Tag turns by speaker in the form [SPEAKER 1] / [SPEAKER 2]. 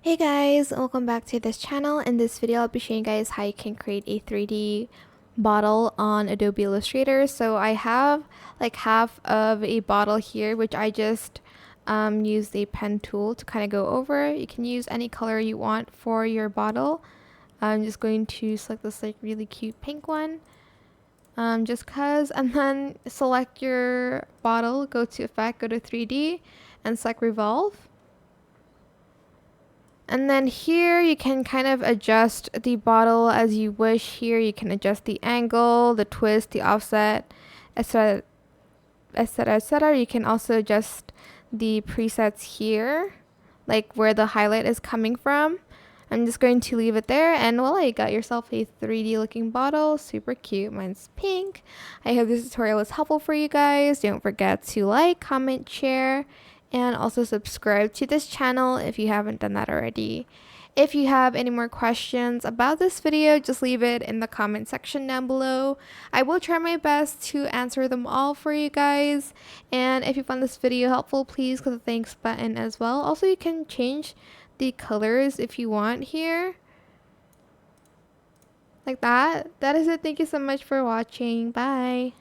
[SPEAKER 1] Hey guys, welcome back to this channel. In this video, I'll be showing you guys how you can create a 3D bottle on Adobe Illustrator. So I have like half of a bottle here, which I just used a pen tool to kind of go over. You can use any color you want for your bottle. I'm just going to select this like really cute pink one. Just cause, and then select your bottle, go to effect, go to 3D and select revolve. And then here you can kind of adjust the bottle as you wish. Here you can adjust the angle, the twist, the offset, etc, etc, etc. You can also adjust the presets here, like where the highlight is coming from. I'm just going to leave it there, and voila, you got yourself a 3D looking bottle. Super cute. Mine's pink. I hope this tutorial was helpful for you guys. Don't forget to like, comment, share, and also subscribe to this channel if you haven't done that already. If you have any more questions about this video, just leave it in the comment section down below. I will try my best to answer them all for you guys. And if you found this video helpful, please click the thanks button as well. Also, you can change the colors if you want here. Like that. That is it. Thank you so much for watching. Bye.